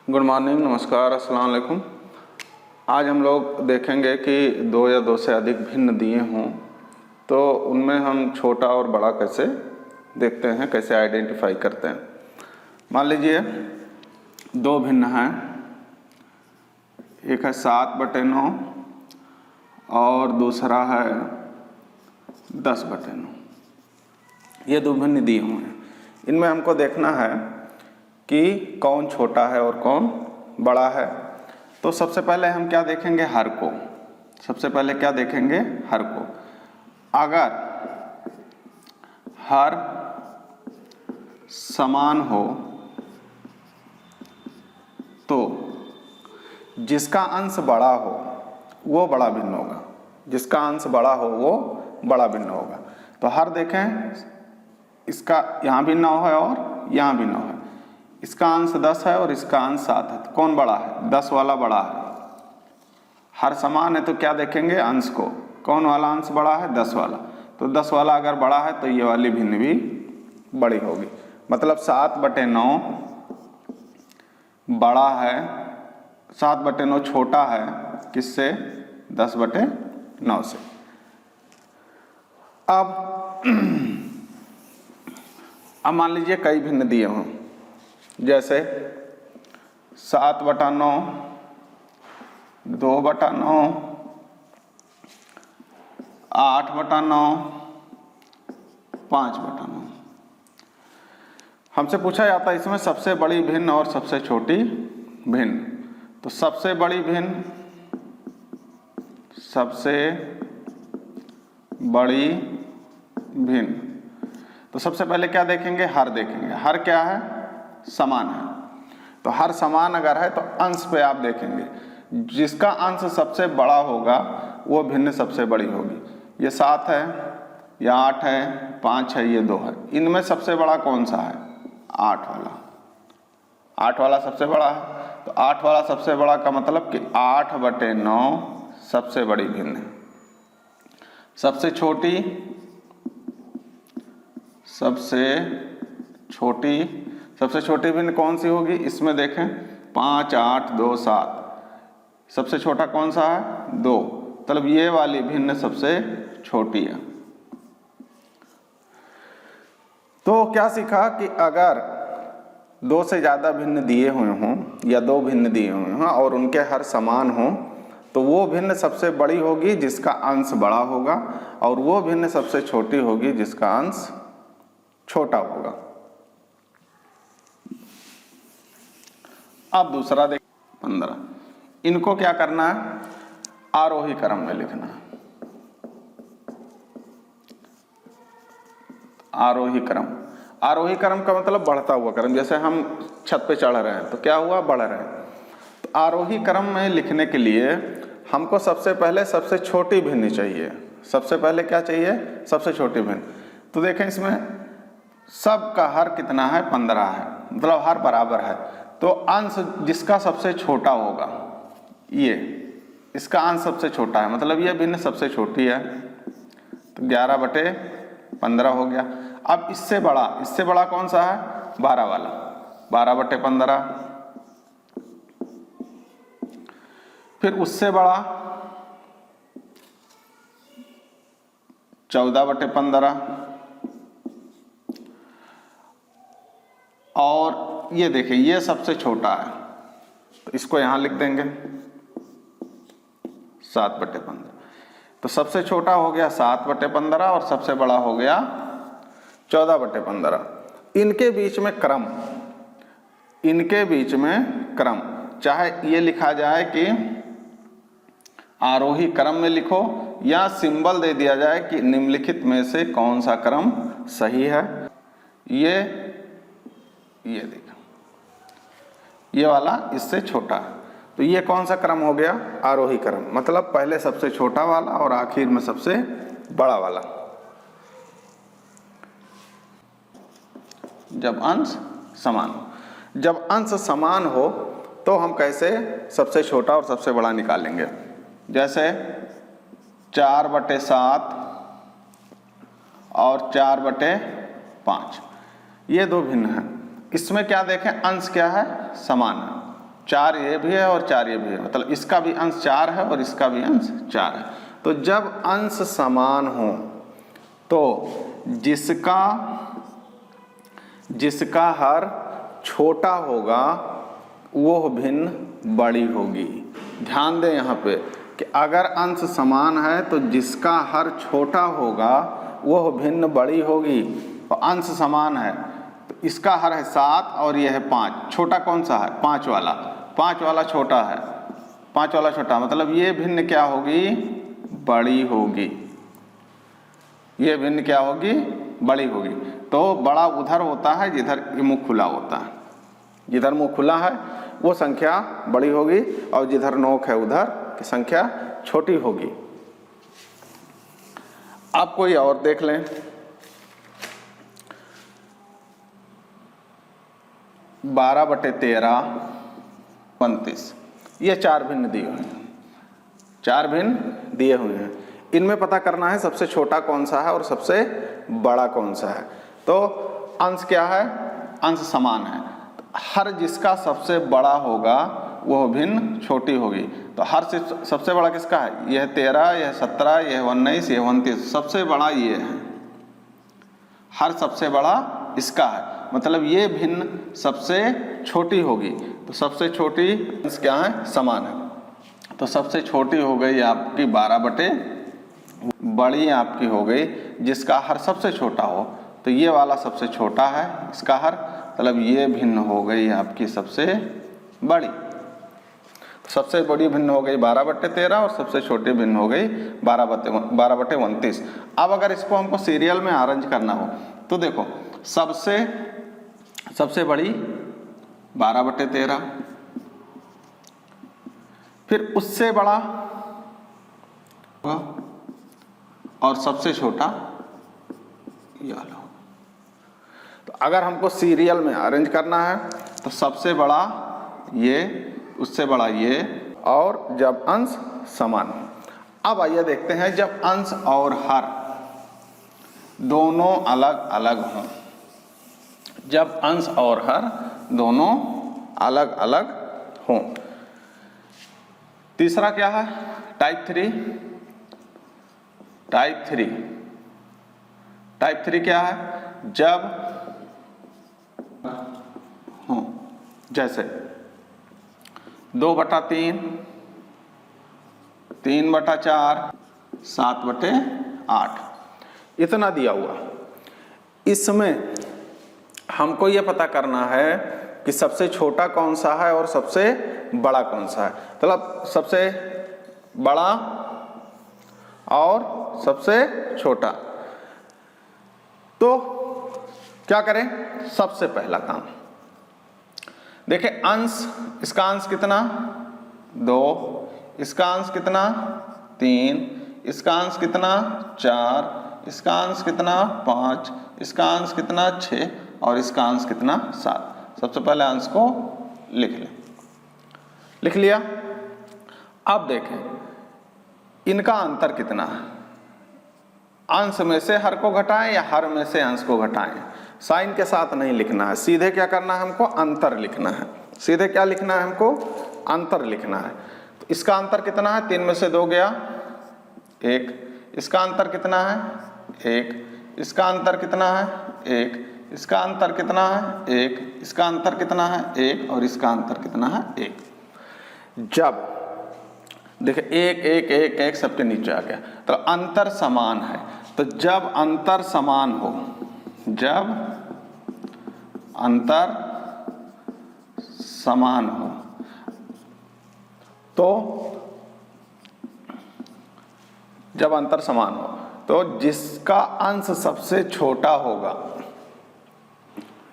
Good morning, नमस्कार, अस्सलाम वालेकुम। आज हम लोग देखेंगे कि दो या दो से अधिक भिन्न दिए हों तो उनमें हम छोटा और बड़ा कैसे देखते हैं, कैसे आइडेंटिफाई करते हैं। मान लीजिए दो भिन्न हैं, एक है 7/9 और दूसरा है 10/9। ये दो भिन्न दिए हुए हैं। इनमें हमको देखना है कि कौन छोटा है और कौन बड़ा है। तो सबसे पहले हम क्या देखेंगे, हर को। सबसे पहले क्या देखेंगे, हर को। अगर हर समान हो तो जिसका अंश बड़ा हो वो बड़ा भिन्न होगा, जिसका अंश बड़ा हो वो बड़ा भिन्न होगा। तो हर देखें, इसका यहाँ भी 9 है और यहाँ भी 9 है। इसका अंश 10 है और इसका अंश 7 है। तो कौन बड़ा है? 10 वाला बड़ा है। हर समान है तो क्या देखेंगे, अंश को। कौन वाला अंश बड़ा है? 10 वाला। तो 10 वाला अगर बड़ा है तो ये वाली भिन्न भी बड़ी होगी। मतलब 7/9 बड़ा है, 7/9 छोटा है किससे? 10/9 से। अब मान लीजिए कई भिन्न दिए हों, जैसे 7/9, 2/9, 8/9, 5/9। हमसे पूछा जाता है इसमें सबसे बड़ी भिन्न और सबसे छोटी भिन्न। तो सबसे बड़ी भिन्न, सबसे बड़ी भिन्न। तो सबसे पहले क्या देखेंगे, हर देखेंगे। हर क्या है? समान है। तो हर समान अगर है तो अंश पे आप देखेंगे, जिसका अंश सबसे बड़ा होगा वो भिन्न सबसे बड़ी होगी। ये 7 है, ये 8 है, 5 है, ये 2 है। इनमें सबसे बड़ा कौन सा है? 8 वाला। 8 वाला सबसे बड़ा है। तो 8 वाला सबसे बड़ा का मतलब कि 8/9 सबसे बड़ी भिन्न है। सबसे छोटी, सबसे छोटी भिन्न कौन सी होगी? इसमें देखें 5, 8, 2, 7। सबसे छोटा कौन सा है? 2। मतलब ये वाली भिन्न सबसे छोटी है। तो क्या सीखा कि अगर 2 से ज़्यादा भिन्न दिए हुए हों या 2 भिन्न दिए हुए हों और उनके हर समान हों तो वो भिन्न सबसे बड़ी होगी जिसका अंश बड़ा होगा, और वो भिन्न सबसे छोटी होगी जिसका अंश छोटा होगा। अब दूसरा देख 15। इनको क्या करना है? आरोही क्रम में लिखना है। आरोही क्रम। आरोही क्रम का मतलब बढ़ता हुआ क्रम। जैसे हम छत पे चढ़ रहे हैं तो क्या हुआ? बढ़ रहे हैं। तो आरोही क्रम में लिखने के लिए हमको सबसे पहले सबसे छोटी भिन्न चाहिए। सबसे पहले क्या चाहिए? सबसे छोटी भिन्न। तो देखें इसमें सबका हर कितना है? 15 है। मतलब हर बराबर है। तो अंश जिसका सबसे छोटा होगा, ये इसका अंश सबसे छोटा है, मतलब ये भिन्न सबसे छोटी है। तो 11/15 हो गया। अब इससे बड़ा कौन सा है? 12 वाला। 12/15। फिर उससे बड़ा 14/15। और ये देखिए ये सबसे छोटा है तो इसको यहां लिख देंगे 7/15। तो सबसे छोटा हो गया 7/15 और सबसे बड़ा हो गया 14/15। इनके बीच में क्रम चाहे ये लिखा जाए कि आरोही क्रम में लिखो या सिंबल दे दिया जाए कि निम्नलिखित में से कौन सा क्रम सही है। ये देखो ये वाला इससे छोटा है। तो ये कौन सा क्रम हो गया? आरोही क्रम। मतलब पहले सबसे छोटा वाला और आखिर में सबसे बड़ा वाला। जब अंश समान हो। जब अंश समान हो तो हम कैसे सबसे छोटा और सबसे बड़ा निकालेंगे? जैसे 4/7 और 4/5 ये दो भिन्न हैं। इसमें क्या देखें, अंश क्या है? समान है। 4 ये भी है और 4 ये भी है, मतलब इसका भी अंश 4 है और इसका भी अंश 4 है। तो जब अंश समान हो तो जिसका हर छोटा होगा वो भिन्न बड़ी होगी। ध्यान दें यहाँ पे कि अगर अंश समान है तो जिसका हर छोटा होगा वह भिन्न बड़ी होगी। और अंश समान है तो इसका हर है 7 और यह है 5, छोटा कौन सा है? 5 वाला, 5 वाला छोटा है, 5 वाला छोटा, मतलब ये भिन्न क्या होगी? बड़ी होगी। ये भिन्न क्या होगी? बड़ी होगी। तो बड़ा उधर होता है जिधर मुंह खुला होता है, जिधर मुंह खुला है वो संख्या बड़ी होगी और जिधर नोक है उधर की संख्या छोटी होगी। आप कोई और देख लें। 12/13 29, ये 4 भिन्न दिए हुए हैं, 4 भिन्न दिए हुए हैं। इनमें पता करना है सबसे छोटा कौन सा है और सबसे बड़ा कौन सा है। तो अंश क्या है? अंश समान है, हर जिसका सबसे बड़ा होगा वह भिन्न छोटी होगी। तो हर से सबसे बड़ा किसका है? यह 13, यह 17, यह 19, यह 29, सबसे बड़ा ये है, हर सबसे बड़ा इसका है, मतलब ये भिन्न सबसे छोटी होगी। तो सबसे छोटी अंश क्या है? समान है। तो सबसे छोटी हो गई आपकी 12 बड़ी आपकी हो गई जिसका हर सबसे छोटा हो, तो ये वाला सबसे छोटा है इसका हर, मतलब ये भिन्न हो गई आपकी सबसे बड़ी। सबसे बड़ी भिन्न हो गई 12/13 और सबसे छोटी भिन्न हो गई 12/29। अब अगर इसको हमको सीरियल में अरेंज करना हो तो देखो सबसे बड़ी 12/13, फिर उससे बड़ा और सबसे छोटा ये वाला। तो अगर हमको सीरियल में अरेंज करना है तो सबसे बड़ा ये, उससे बड़ा ये, और जब अंश समान हो। अब आइए देखते हैं जब अंश और हर दोनों अलग अलग हों, जब अंश और हर दोनों अलग अलग हों। तीसरा क्या है? टाइप 3। टाइप 3 क्या है? जब हो जैसे 2/3, 3/4, 7/8 इतना दिया हुआ। इसमें हमको ये पता करना है कि सबसे छोटा कौन सा है और सबसे बड़ा कौन सा है। मतलब सबसे बड़ा और सबसे छोटा। तो क्या करें? सबसे पहला काम देखिए, अंश, इसका अंश कितना? 2, इसका अंश कितना? 3, इसका अंश कितना? 4, इसका अंश कितना? 5, इसका अंश कितना? 6 और इसका अंश कितना? 7। सबसे पहले अंश को लिख लें। लिख लिया। अब देखें इनका अंतर कितना है। अंश में से हर को घटाएं या हर में से अंश को घटाएं। साइन के साथ नहीं लिखना है, सीधे क्या करना है हमको? अंतर लिखना है। सीधे क्या लिखना है हमको? अंतर लिखना है। तो इसका अंतर कितना है? 3 में से 2 गया 1। इसका अंतर कितना है? 1। इसका अंतर कितना है? 1। इसका अंतर कितना है? 1। इसका अंतर कितना है? 1 और इसका अंतर कितना है? 1। जब देखिए 1 1 1 1 सबके नीचे आ गया, तो अंतर समान है। तो जब अंतर समान हो, जब अंतर समान हो तो जब अंतर समान हो तो जिसका अंश सबसे छोटा होगा,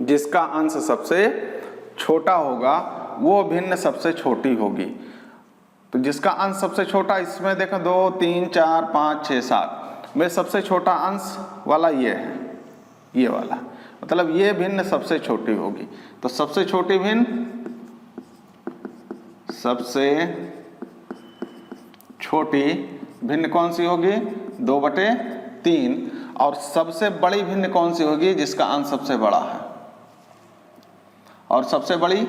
जिसका अंश सबसे छोटा होगा वो भिन्न सबसे छोटी होगी। तो जिसका अंश सबसे छोटा, इसमें देखो 2 3 4 5 6 7 में सबसे छोटा अंश वाला ये है, ये वाला, मतलब ये भिन्न सबसे छोटी होगी। तो सबसे छोटी भिन्न, सबसे छोटी भिन्न कौन सी होगी? 2/3। और सबसे बड़ी भिन्न कौन सी होगी? जिसका अंश सबसे बड़ा है। और सबसे बड़ी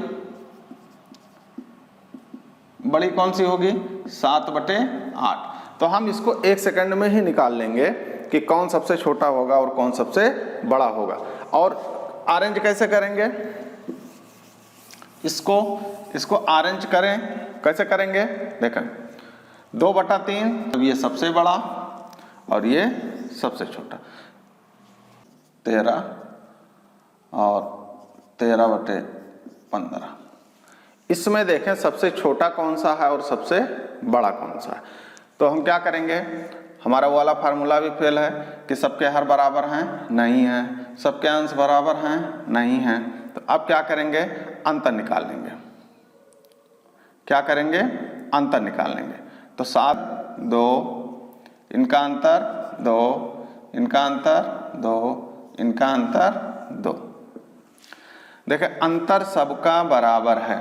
बड़ी कौन सी होगी? 7/8। तो हम इसको 1 सेकंड में ही निकाल लेंगे कि कौन सबसे छोटा होगा और कौन सबसे बड़ा होगा। और अरेंज कैसे करेंगे इसको अरेंज करें, कैसे करेंगे? देखें 2/3, अब ये सबसे बड़ा और ये सबसे छोटा, 13 और 13/15। इसमें देखें सबसे छोटा कौन सा है और सबसे बड़ा कौन सा है। तो हम क्या करेंगे, हमारा वो वाला फार्मूला भी फेल है कि सबके हर बराबर हैं, नहीं है, सबके अंश बराबर हैं, नहीं है। तो अब क्या करेंगे, अंतर निकाल लेंगे। क्या करेंगे? अंतर निकाल लेंगे। तो 7, 2, इनका अंतर 2, इनका अंतर 2, इनका अंतर 2। देखिए अंतर सबका बराबर है,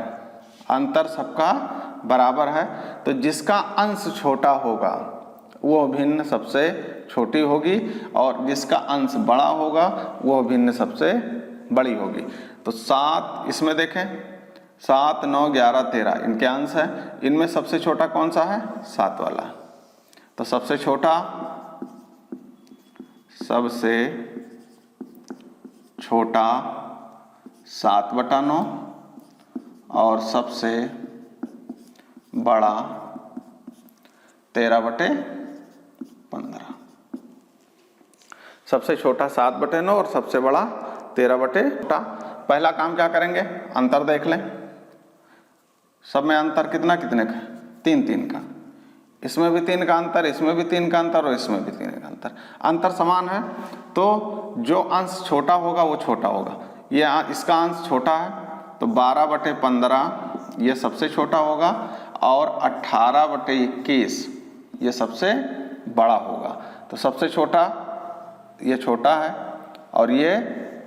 अंतर सबका बराबर है, तो जिसका अंश छोटा होगा वो भिन्न सबसे छोटी होगी और जिसका अंश बड़ा होगा वो भिन्न सबसे बड़ी होगी। तो 7, इसमें देखें 7, 9, 11, 13 इनके अंश है, इनमें सबसे छोटा कौन सा है? 7 वाला। तो सबसे छोटा 7/9 और सबसे बड़ा 13/15। सबसे छोटा 7/9 और सबसे बड़ा 13/15। पहला काम क्या करेंगे, अंतर देख लें। सब में अंतर कितना कितने का? 3 3 का। इसमें भी 3 का अंतर, इसमें भी 3 का अंतर और इसमें भी 3 का अंतर। अंतर समान है तो जो अंश छोटा होगा वो छोटा होगा। ये इसका अंश छोटा है तो 12/15 ये सबसे छोटा होगा और 18/21 ये सबसे बड़ा होगा। तो सबसे छोटा ये छोटा है और ये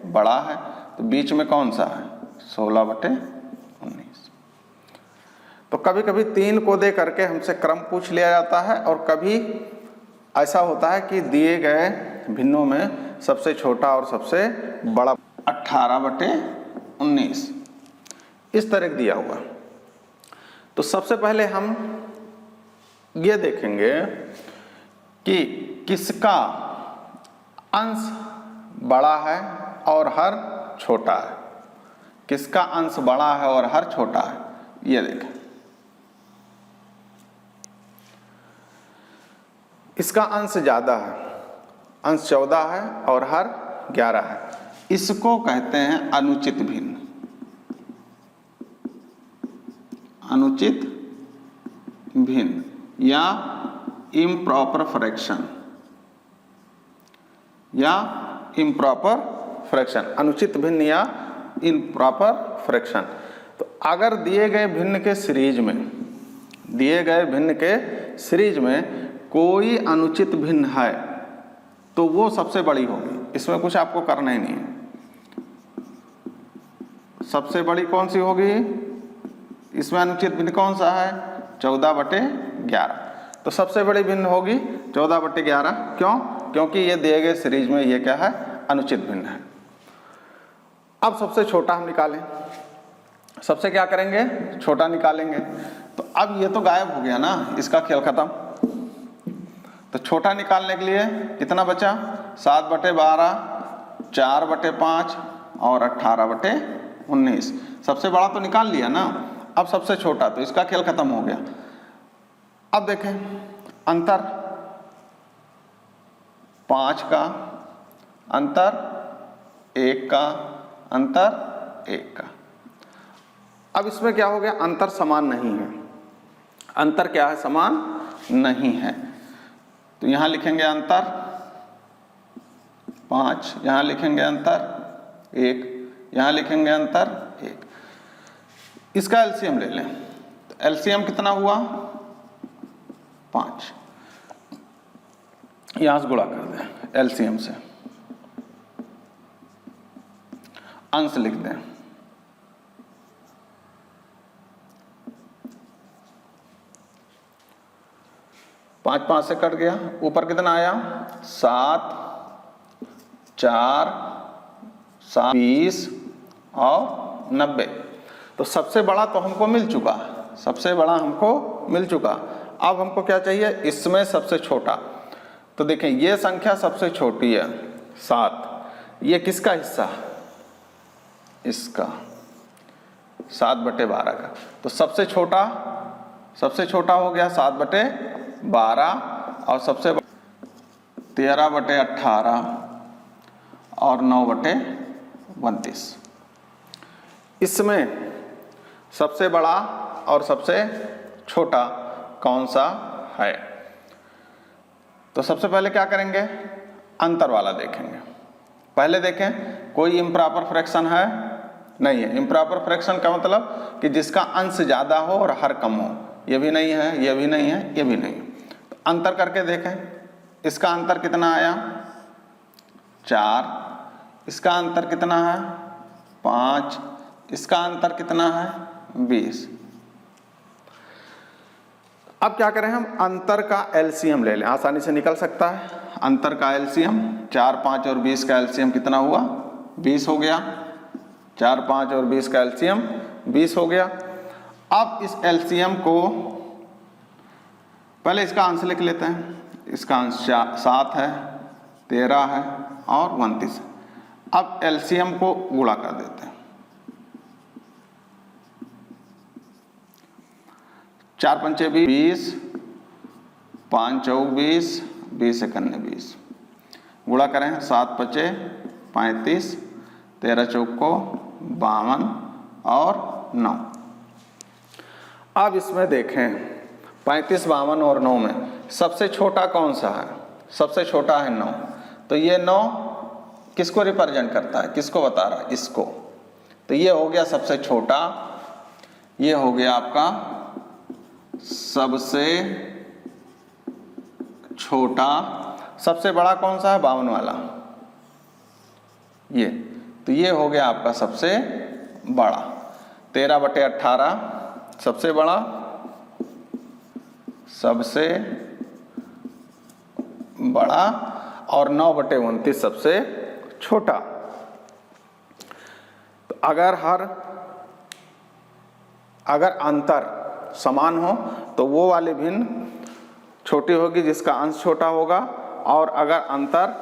बड़ा है, तो बीच में कौन सा है? 16/19। तो कभी कभी 3 को दे करके हमसे क्रम पूछ लिया जाता है और कभी ऐसा होता है कि दिए गए भिन्नों में सबसे छोटा और सबसे बड़ा 18/19 इस तरह दिया हुआ। तो सबसे पहले हम ये देखेंगे कि किसका अंश बड़ा है और हर छोटा है, किसका अंश बड़ा है और हर छोटा है। ये देखें, इसका अंश ज्यादा है, अंश 14 है और हर 11 है। इसको कहते हैं अनुचित भिन्न, अनुचित भिन्न या इम्प्रॉपर फ्रैक्शन, या इम्प्रॉपर फ्रैक्शन, अनुचित भिन्न या इम्प्रॉपर फ्रैक्शन। तो अगर दिए गए भिन्न के सीरीज में, दिए गए भिन्न के सीरीज में कोई अनुचित भिन्न है तो वो सबसे बड़ी होगी, इसमें कुछ आपको करना ही नहीं है। सबसे बड़ी कौन सी होगी? इसमें अनुचित भिन्न कौन सा है? 14/11। तो सबसे बड़ी भिन्न होगी 14/11। क्यों? क्योंकि ये दिए गए सीरीज में ये क्या है? अनुचित भिन्न है। अब सबसे छोटा हम निकालें, सबसे क्या करेंगे? छोटा निकालेंगे। तो अब ये तो गायब हो गया ना, इसका खेल खत्म। तो छोटा निकालने के लिए कितना बचा? 7/12, 4/5 और 18/19। सबसे बड़ा तो निकाल लिया ना, अब सबसे छोटा, तो इसका खेल खत्म हो गया। अब देखें अंतर 5 का, अंतर 1 का, अंतर 1 का। अब इसमें क्या हो गया? अंतर समान नहीं है। अंतर क्या है? समान नहीं है। तो यहां लिखेंगे अंतर 5, यहां लिखेंगे अंतर 1, यहां लिखेंगे अंतर 1। इसका एलसीएम ले लें। तो एलसीएम कितना हुआ? 5। यहां से गुणा कर दें एलसीएम से, अंश लिख दें। पाँच 5 से कट गया, ऊपर कितना आया? 7, 4, 7, 20 और 90। तो सबसे बड़ा तो हमको मिल चुका है, सबसे बड़ा हमको मिल चुका। अब हमको क्या चाहिए, इसमें सबसे छोटा। तो देखें ये संख्या सबसे छोटी है 7, ये किसका हिस्सा, इसका 7/12 का। तो सबसे छोटा हो गया 7/12 और सबसे 13/18 और 9/29। इसमें सबसे बड़ा और सबसे छोटा कौन सा है? तो सबसे पहले क्या करेंगे, अंतर वाला देखेंगे। पहले देखें कोई इम्प्रॉपर फ्रैक्शन है, नहीं है। इम्प्रॉपर फ्रैक्शन का मतलब कि जिसका अंश ज़्यादा हो और हर कम हो। ये भी नहीं है, ये भी नहीं है, ये भी नहीं है। तो अंतर करके देखें, इसका अंतर कितना आया 4, इसका अंतर कितना है 5, इसका अंतर कितना है 20। अब क्या करें, हम अंतर का एलसीएम ले लें, आसानी से निकल सकता है। अंतर का एलसीएम 4, 5 और 20 का एलसीएम कितना हुआ 20 हो गया। 4, 5 और 20 का एलसीएम 20 हो गया। अब इस एलसीएम को पहले इसका अंश लिख लेते हैं। इसका अंश 7 है, 13 है और 29 है। अब एलसीएम को गुणा कर देते हैं। 4 पंचे 20, 5 चौक 20, 20 एकन्ने 20। गुणा करें 7 पचे 35, 13 चौक को 52 और 9। अब इसमें देखें 35, 52 और 9 में सबसे छोटा कौन सा है? सबसे छोटा है 9। तो ये 9 किसको रिप्रेजेंट करता है, किसको बता रहा है? इसको। तो ये हो गया सबसे छोटा, ये हो गया आपका सबसे छोटा। सबसे बड़ा कौन सा है 52 वाला, ये। तो ये हो गया आपका सबसे बड़ा। 13/18 सबसे बड़ा, सबसे बड़ा और 9/29 सबसे छोटा। तो अगर अंतर समान हो तो वो वाली भिन्न छोटी होगी जिसका अंश छोटा होगा, और अगर अंतर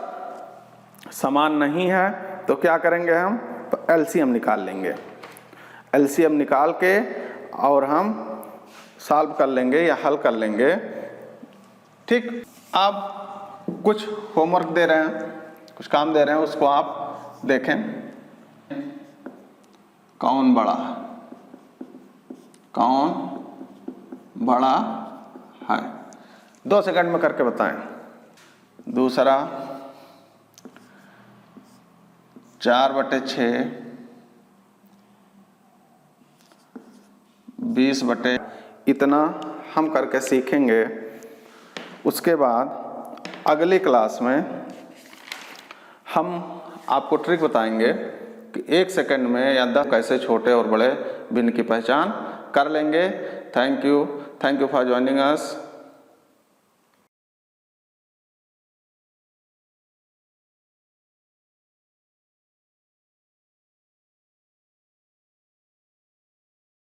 समान नहीं है तो क्या करेंगे हम, तो एलसीएम निकाल लेंगे। एलसीएम निकाल के और हम सॉल्व कर लेंगे या हल कर लेंगे। ठीक, अब कुछ होमवर्क दे रहे हैं, कुछ काम दे रहे हैं, उसको आप देखें। कौन बड़ा है, कौन बड़ा है? 2 सेकंड में करके बताएं। दूसरा 4/6, 20/, इतना हम करके सीखेंगे। उसके बाद अगली क्लास में हम आपको ट्रिक बताएंगे कि 1 सेकंड में या 10 कैसे छोटे और बड़े भिन्न की पहचान कर लेंगे। Thank you for joining us.